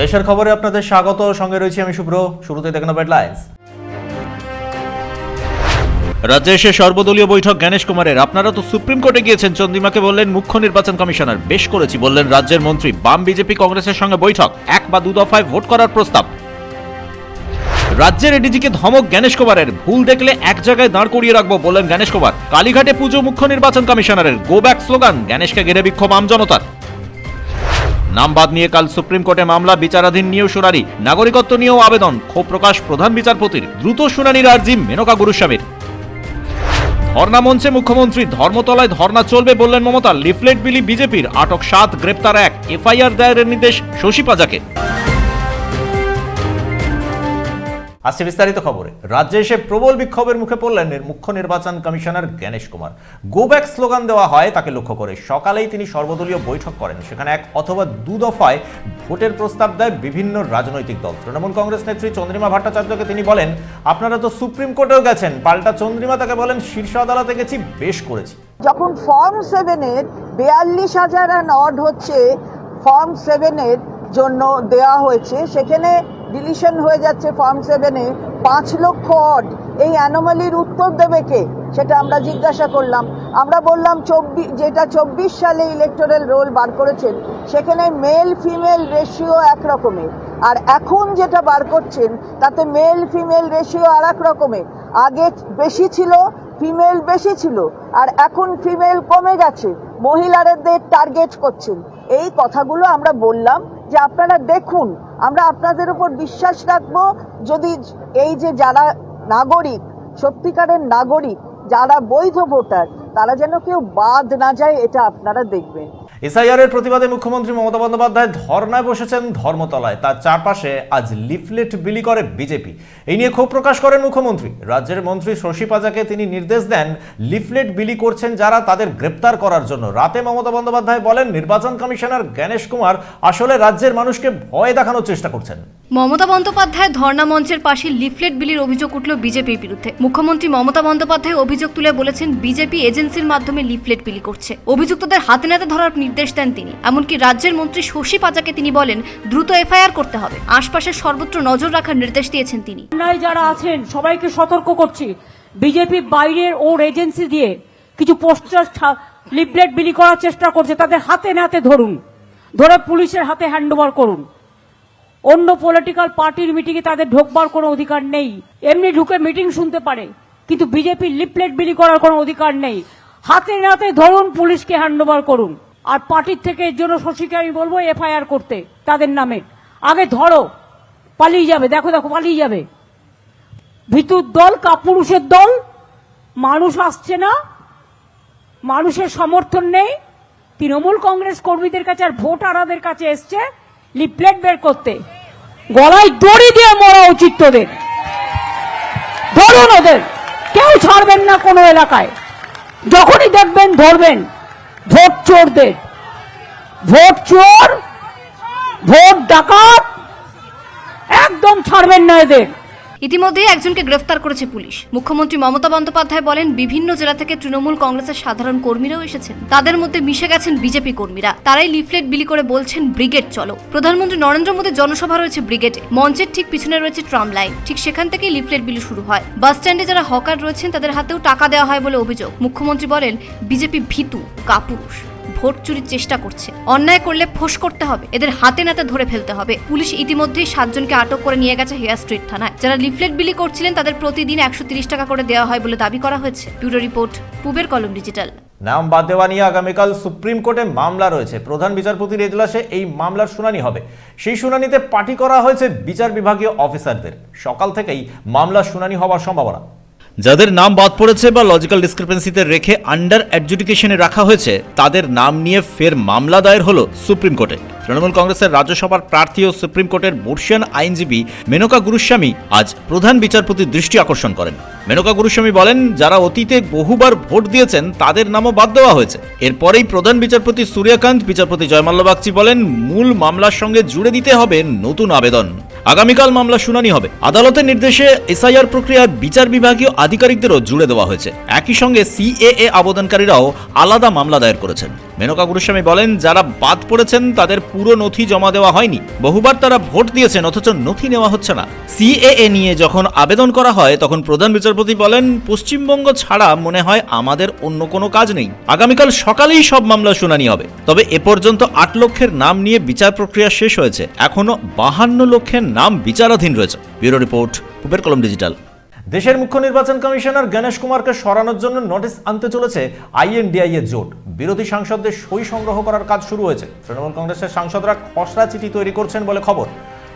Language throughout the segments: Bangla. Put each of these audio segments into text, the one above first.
দেশের খবরে আপনাদের স্বাগত। সঙ্গে রয়েছে আমি শুভ্র। শুরুতে দেখেন হেডলাইন্স। রাজ্যে এসে সর্বদলীয় বৈঠক জ্ঞানেশ কুমারের। আপনারা তো সুপ্রিম কোর্টে গিয়েছেন, চন্দ্রিমাকে বললেন মুখ্য নির্বাচন কমিশনার। বেশ করেছি বললেন রাজ্যের মন্ত্রী। বাম বিজেপি কংগ্রেসের সঙ্গে বৈঠক, 1 বা 2 দফায় ভোট করার প্রস্তাব। রাজ্যের এডিজিকে ধমক জ্ঞানেশ কুমারের। ভুল দেখলে এক জায়গায় দাঁড় করিয়ে রাখবো বললেন জ্ঞানেশ কুমার। কালীঘাটে পুজো মুখ্য নির্বাচন কমিশনারের। Go back slogan. জ্ঞানেশকে ঘিরে বিক্ষোভ আম জনতার। নাম বাদ নিয়ে কাল সুপ্রিম কোর্টে মামলা, বিচারাধীন নিয়েও শুনানি। নাগরিকত্ব নিয়েও আবেদন। ক্ষোভ প্রকাশ প্রধান বিচারপতির। দ্রুত শুনানির আর্জি মেনকা গুরুস্বামীর। ধর্ণা মঞ্চে মুখ্যমন্ত্রী। ধর্মতলায় ধর্ণা চলবে বললেন মমতা। লিফলেট বিলি বিজেপির। আটক 7, গ্রেপ্তার 1। এফআইআর দায়েরের নির্দেশ শশী পাজাকে। আসছে বিস্তারিত খবরে। রাজ্যে এসে প্রবল বিক্ষোভের মুখে পড়লেন মুখ্য নির্বাচন commissioner Gyanesh Kumar. Go back slogan দেওয়া হয় তাকে লক্ষ্য করে। সকালেই তিনি সর্বদলীয় বৈঠক করেন। সেখানে 1 অথবা 2 দফায় ভোটের প্রস্তাব দেয় বিভিন্ন রাজনৈতিক দল। তৃণমূল কংগ্রেস নেত্রী চন্দ্রিমা ভট্টাচার্যকে তিনি বলেন, আপনারা তো সুপ্রিম কোর্টেও গেছেন। পাল্টা চন্দ্রিমা তাকে বলেন, শীর্ষ আদালতে গেছি, বেশ করেছি। যখন ফর্ম 7-এর 42,000 অড হচ্ছে, ফর্ম 7-এর জন্য দেওয়া হয়েছে, সেখানে ডিলিশন হয়ে যাচ্ছে ফর্ম 7-এ 5 লক্ষ অড। এই অ্যানোমালির উত্তর দেবে কে, সেটা আমরা জিজ্ঞাসা করলাম। আমরা বললাম 24 সালে ইলেকটোরাল রোল বার করেছেন, সেখানে মেল ফিমেল রেশিও একরকমের, আর এখন যেটা বার করছেন তাতে মেল ফিমেল রেশিও আর এক রকমের। আগে বেশি ছিল, ফিমেল বেশি ছিল, আর এখন ফিমেল কমে গেছে, মহিলাদের টার্গেট করছেন। এই কথাগুলো আমরা বললাম যে আপনারা দেখুন, আমরা আপনাদের উপর বিশ্বাস রাখবো। যদি এই যে যারা নাগরিক, সত্যিকারের নাগরিক, যারা বৈধ ভোটার, তারা যেন কেউ বাদ না যায়, এটা আপনারা দেখবেন। এসআইআর এর প্রতিবাদে মুখ্যমন্ত্রী মমতা বন্দ্যোপাধ্যায় ধর্নায় বসেছেন ধর্মতলায়। তার চারপাশে আজ লিফলেট বিলি করে বিজেপি। এই নিয়ে ক্ষোভ প্রকাশ করেন মুখ্যমন্ত্রী। রাজ্যের মন্ত্রী শশী পাজাকে তিনি নির্দেশ দেন, লিফলেট বিলি করছেন যারা, তাদের গ্রেপ্তার করার জন্য। রাতে মমতা বন্দ্যোপাধ্যায় বলেন, নির্বাচন কমিশনার জ্ঞানেশ কুমার আসলে রাজ্যের মানুষকে ভয় দেখানোর চেষ্টা করছেন। মমতা বন্দ্যোপাধ্যায় ধর্ণা মঞ্চের পাশে লিফলেট বিলির অভিযোগ উঠল বিজেপির বিরুদ্ধে। মুখ্যমন্ত্রী মমতা বন্দ্যোপাধ্যায় অভিযোগ তুলে বলেছেন, বিজেপি এজেন্সির মাধ্যমে লিফলেট বিলি করছে। অভিযুক্তদের হাতে নাতে ধরার নির্দেশ দেন তিনি। এমনকি রাজ্যের মন্ত্রী শশী পাজাকে তিনি বলেন, দ্রুত এফআইআর করতে হবে। আশপাশের সর্বত্র নজর রাখার নির্দেশ দিয়েছেন তিনি। যারা আছেন সবাইকে সতর্ক করছি, বিজেপি বাইরের ওর এজেন্সি দিয়ে কিছু পোস্টার লিফলেট বিলি করার চেষ্টা করছে, তাদের হাতে নাতে ধরুন, ধরে পুলিশের হাতে হ্যান্ডওভার করুন। অন্য পলিটিক্যাল পার্টির মিটিংয়ে তাদের ঢোকবার কোনো অধিকার নেই। এমনি ঢুকে মিটিং শুনতে পারে, কিন্তু বিজেপি লিফলেট বিলি করার কোনো অধিকার নেই। হাতে নাতে ধরুন, পুলিশকে হ্যান্ডওভার করুন। আর পার্টির থেকে এর জন্য শশীকে আমি বলবো এফআইআর করতে তাদের নামে। আগে ধরো, পালিয়ে যাবে, দেখো দেখো পালিয়ে যাবে। ভিতুর দল, কাপুরুষের দল। মানুষ আসছে না, মানুষের সমর্থন নেই। তৃণমূল কংগ্রেস কর্মীদের কাছে আর ভোটারদের কাছে এসছে লিফলেট বের করতে। গলায় দড়ি দিয়ে মরা উচিত তোদের। ধরুন ওদের, কেউ ছাড়বেন না কোনো এলাকায়। যখনই দেখবেন ধরবেন ভোট চোরদের। ভোট চোর, ভোট ডাকাত, একদম ছাড়বেন না এদের। ইতিমধ্যে একজনকে গ্রেফতার করেছে পুলিশ। মুখ্যমন্ত্রী মমতা বন্দ্যোপাধ্যায় বলেন, বিভিন্ন জেলা থেকে তৃণমূল কংগ্রেসের সাধারণ কর্মীরাও এসেছেন। তাদের মধ্যে মিশে গেছেন বিজেপি কর্মীরা। তারাই লিফলেট বিলি করে বলছেন, ব্রিগেড চলো। প্রধানমন্ত্রী নরেন্দ্র মোদীর জনসভা রয়েছে ব্রিগেডে। মঞ্চের ঠিক পিছনে রয়েছে ট্রাম লাইন। ঠিক সেখান থেকেই লিফলেট বিলি শুরু হয়। বাস স্ট্যান্ডে যারা হকার রয়েছেন তাদের হাতেও টাকা দেওয়া হয় বলে অভিযোগ। মুখ্যমন্ত্রী বলেন, বিজেপি ভীতু, কাপুরুষ, ভোট চুরির চেষ্টা করছে। অন্যায় করলে ফোঁস করতে হবে, এদের হাতে নাতে ধরে ফেলতে হবে। পুলিশ ইতিমধ্যেই 7 জনকে আটক করে নিয়ে গেছে হেয়ার স্ট্রিট থানায়। যারা লিফলেট বিলি করছিলেন তাদের প্রতিদিন 130 টাকা করে দেওয়া হয় বলে দাবি করা হয়েছে। ব্যুরো রিপোর্ট, পূবের কলম ডিজিটাল। নাম বাদ দেওয়া নিয়ে আগামীকাল সুপ্রিম কোর্টে মামলা রয়েছে। প্রধান বিচারপতির এজলাসে এই মামলার শুনানি হবে। সেই শুনানিতে পার্টি করা হয়েছে বিচার বিভাগীয় অফিসারদের। সকাল থেকেই মামলার শুনানি হওয়ার সম্ভাবনা। যাদের নাম বাদ পড়েছে বা লজিক্যাল ডিসক্রিপেন্সিতে রেখে আন্ডার অ্যাডজুডিকেশনে রাখা হয়েছে, তাদের নাম নিয়ে ফের মামলা দায়ের হলো সুপ্রিম কোর্টে। তৃণমূল কংগ্রেসের রাজ্যসভার প্রার্থী ও সুপ্রিম কোর্টের বর্ষিয়ান আইনজীবী মেনকা গুরুস্বামী আজ প্রধান বিচারপতির দৃষ্টি আকর্ষণ করেন। মেনকা গুরুস্বামী বলেন, যারা অতীতে বহুবার ভোট দিয়েছেন তাদের নামও বাদ দেওয়া হয়েছে। এরপরেই প্রধান বিচারপতি সূর্যকান্ত, বিচারপতি জয়মাল্য বাগচি বলেন, মূল মামলার সঙ্গে জুড়ে দিতে হবে নতুন আবেদন। আগামীকাল মামলা শুনানি হবে। আদালতের নির্দেশে এসআইআর প্রক্রিয়ার বিচার বিভাগীয় আধিকারিকদেরও জুড়ে দেওয়া হয়েছে। একই সঙ্গে সিএএ আবেদনকারীরাও আলাদা মামলা দায়ের করেছেন। মেনকা গুরুস্বামী বলেন, যারা বাদ পড়েছেন তাদের পুরো নথি জমা দেওয়া হয়নি। বহুবার তারা ভোট দিয়েছেন, অথচ নথি নেওয়া হচ্ছে না। সিএএ নিয়ে যখন আবেদন করা হয় তখন প্রধান বিচারপতি বলেন, পশ্চিমবঙ্গ ছাড়া মনে হয় আমাদের অন্য কোনো কাজ নেই। আগামীকাল সকালেই সব মামলা শুনানি হবে। তবে এ পর্যন্ত 8 লক্ষের নাম নিয়ে বিচার প্রক্রিয়া শেষ হয়েছে। এখনো 52 লক্ষের নাম বিচারাধীন রয়েছে। ব্যুরো রিপোর্ট, পূবের কলম ডিজিটাল। দেশের মুখ্য নির্বাচন কমিশনার গণেশ কুমারকে সরানোর জন্য নোটিশ আনতে চলেছে আইএনডিআই এর জোট। বিরোধী সাংসদদের সই সংগ্রহ করার কাজ শুরু হয়েছে। তৃণমূল কংগ্রেসের সাংসদরা খসড়া চিঠি তৈরি করছেন বলে খবর।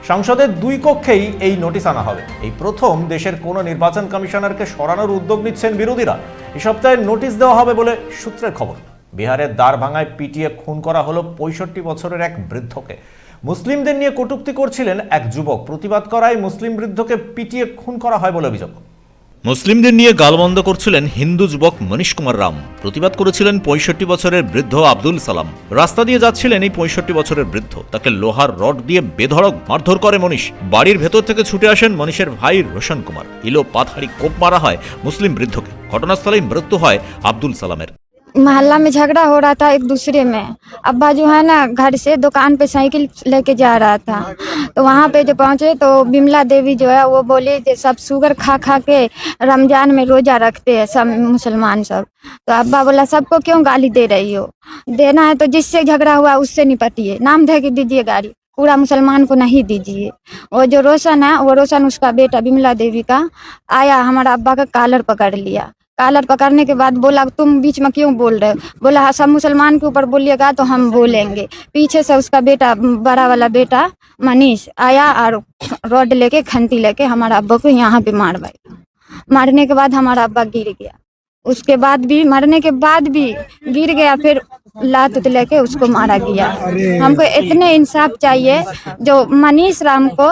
সংসদের 2 কক্ষেই এই নোটিশ আনা হবে। এই প্রথম দেশের কোনো নির্বাচন কমিশনারকে সরানোর উদ্যোগ নিচ্ছেন বিরোধীরা। এই সপ্তাহে নোটিশ দেওয়া হবে বলে সূত্রের খবর। বিহারের দ্বারভাঙায় পিটিয়ে খুন করা হলো 65 বছরের এক বৃদ্ধকে। মুসলিমদের নিয়ে কটূক্তি করছিলেন এক যুবক। প্রতিবাদ করায় মুসলিম বৃদ্ধকে পিটিয়ে খুন করা হয় বলে অভিযোগ। মুসলিমদের নিয়ে গালমন্দ করছিলেন হিন্দু যুবক মনীশ কুমার রাম। প্রতিবাদ করেছিলেন 65 বছরের বৃদ্ধ আব্দুল সালাম। রাস্তা দিয়ে যাচ্ছিলেন এই 65 বছরের বৃদ্ধ। তাকে লোহার রড দিয়ে বেধড়ক মারধর করে মনীশ। বাড়ির ভেতর থেকে ছুটে আসেন মনীশের ভাই রোশন কুমার। ইলো পাথাড়ি কোপ মারা হয় মুসলিম বৃদ্ধকে। ঘটনাস্থলেই মৃত্যু হয় আব্দুল সালামের। मोहल्ला में झगड़ा हो रहा था एक दूसरे में। अब्बा जो है ना घर से दुकान पे साइकिल लेके जा रहा था, तो वहाँ पे जो पहुँचे तो बिमला देवी जो है वो बोली कि सब शुगर खा खा के रमजान में रोजा रखते हैं सब मुसलमान सब। तो अब्बा बोला सबको क्यों गाली दे रही हो, देना है तो जिससे झगड़ा हुआ उससे निपटिए, नाम दे के दीजिए गाड़ी, पूरा मुसलमान को नहीं दीजिए। वो जो रोशन है वो रोशन उसका बेटा बिमला देवी का आया, हमारा अब्बा का कॉलर पकड़ लिया। कॉलर पकड़ने के बाद बोला तुम बीच में क्यों बोल रहे हो, बोला हाँ सब मुसलमान के ऊपर बोलिएगा तो हम बोलेंगे। पीछे से उसका बेटा बड़ा वाला बेटा मनीष आया और रॉड लेके खंती लेके हमारा अब्बा को यहाँ पे मारवाई। मारने के बाद हमारा अब्बा गिर गया। उसके बाद भी मरने के बाद भी गिर गया, फिर लात लेके उसको मारा गया। हमको इतने इंसाफ चाहिए, जो मनीष राम को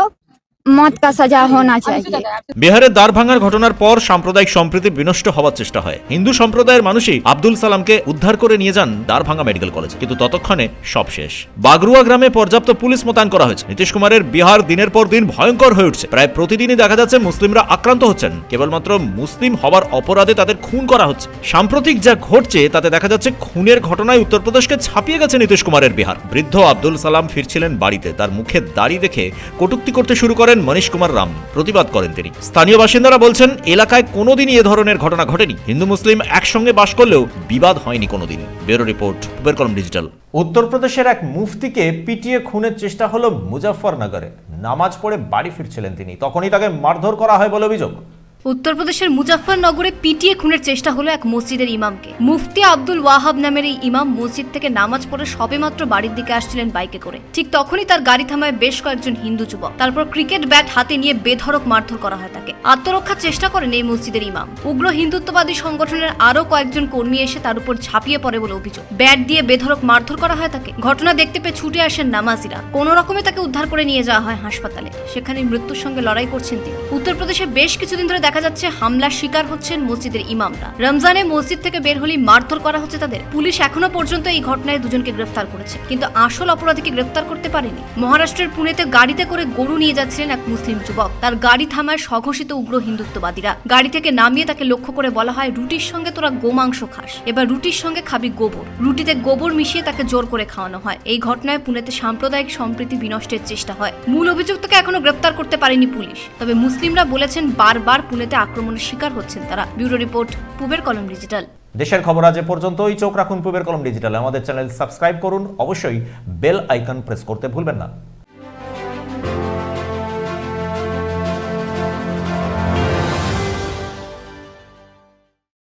मौत का सजा होना चाहिए। বিহারের দ্বারভাঙার ঘটনার পর সাম্প্রদায়িক সম্প্রীতি বিনষ্ট হওয়ার চেষ্টা হয়। হিন্দু সম্প্রদায়ের মানুষই আব্দুল সালামকে উদ্ধার করে নিয়ে যান দ্বারভাঙা মেডিকেল কলেজ, কিন্তু ততক্ষণে সব শেষ। বাগরুয়া গ্রামে পর্যাপ্ত পুলিশ মোতায়েন করা হয়েছে। নীতিশ কুমারের বিহার দিনের পর দিন ভয়ঙ্কর হয়ে উঠছে। প্রায় প্রতিদিনই দেখা যাচ্ছে মুসলিমরা আক্রান্ত হচ্ছেন। কেবলমাত্র মুসলিম হবার অপরাধে তাদের খুন করা হচ্ছে। সাম্প্রতিক যা ঘটছে তাতে দেখা যাচ্ছে খুনের ঘটনায় উত্তরপ্রদেশকে ছাপিয়ে গেছে নীতিশ কুমারের বিহার। বৃদ্ধ আব্দুল সালাম ফিরছিলেন বাড়িতে। তার মুখে দাড়ি দেখে কটূক্তি করতে শুরু করেন মনীশ কুমার রাম। প্রতিবাদ করেন তিনি। স্থানীয় বাসিন্দারা বলছেন এলাকায় কোনোদিনই এ ধরনের ঘটনা ঘটেনি। হিন্দু মুসলিম একসঙ্গে বাস করলেও বিবাদ হয়নি কোনোদিন। ব্যুরো রিপোর্ট, পূবের কলম ডিজিটাল। উত্তরপ্রদেশের এক মুফতিকে পিটিয়ে খুনের চেষ্টা হলো মুজাফফরনগরে। নামাজ পড়ে বাড়ি ফিরছিলেন তিনি, তখনই তাকে মারধর করা হয় বলে অভিযোগ। উত্তরপ্রদেশের মুজাফফরনগরে পিটিয়ে খুনের চেষ্টা হলো এক মসজিদের ইমামকে। মুফতি আব্দুল ওয়াহাব নামের এই ইমাম মসজিদ থেকে নামাজ পড়ে সবেমাত্র বাড়ির দিকে আসছিলেন বাইকে করে। ঠিক তখনই তার গাড়ি থামায় বেশ কয়েকজন হিন্দু যুবক। তারপর ক্রিকেট ব্যাট হাতে নিয়ে বেধড়ক মারধর করা হয় তাকে। আত্মরক্ষার চেষ্টা করেন এই মসজিদের ইমাম। উগ্র হিন্দুত্ববাদী সংগঠনের আরো কয়েকজন কর্মী এসে তার উপর ঝাঁপিয়ে পড়ে বলে অভিযোগ। ব্যাট দিয়ে বেধড়ক মারধর করা হয় তাকে। ঘটনা দেখতে পেয়ে ছুটে আসেন নামাজিরা। কোনো রকমে তাকে উদ্ধার করে নিয়ে যাওয়া হয় হাসপাতালে। সেখানে মৃত্যুর সঙ্গে লড়াই করছেন তিনি। উত্তরপ্রদেশে বেশ কিছুদিন ধরে দেখা যাচ্ছে হামলার শিকার হচ্ছেন মসজিদের ইমামরা। রমজানে মসজিদ থেকে বের হলেই মারধর করা হচ্ছে তাদের। পুলিশ এখনো পর্যন্ত এই ঘটনায় 2 জনকে গ্রেফতার করেছে, কিন্তু আসল অপরাধীকে গ্রেফতার করতে পারেনি। মহারাষ্ট্রের পুনেতে গাড়িতে করে গরু নিয়ে যাচ্ছিলেন এক মুসলিম যুবক। তার গাড়ি থামায় স্বঘোষিত উগ্র হিন্দুত্ববাদীরা। গাড়ি থেকে নামিয়ে তাকে লক্ষ্য করে বলা হয়, রুটির সঙ্গে তোরা গোমাংস খাস, এবার রুটির সঙ্গে খাবি গোবর। রুটিতে গোবর মিশিয়ে তাকে জোর করে খাওয়ানো হয়। এই ঘটনায় পুনেতে সাম্প্রদায়িক সম্প্রীতি বিনষ্টের চেষ্টা হয়। মূল অভিযুক্তকে এখনো গ্রেফতার করতে পারেনি পুলিশ। তবে মুসলিমরা বলেছেন বারবার পুনেতে আক্রমণের শিকার হচ্ছেন তারা। ব্যুরো রিপোর্ট, পূবের কলম ডিজিটাল। দেশের খবর আজ পর্যন্তই। চোখ রাখুন পূবের কলম ডিজিটাল। আমাদের চ্যানেল সাবস্ক্রাইব করুন, অবশ্যই বেল আইকন প্রেস করতে ভুলবেন না।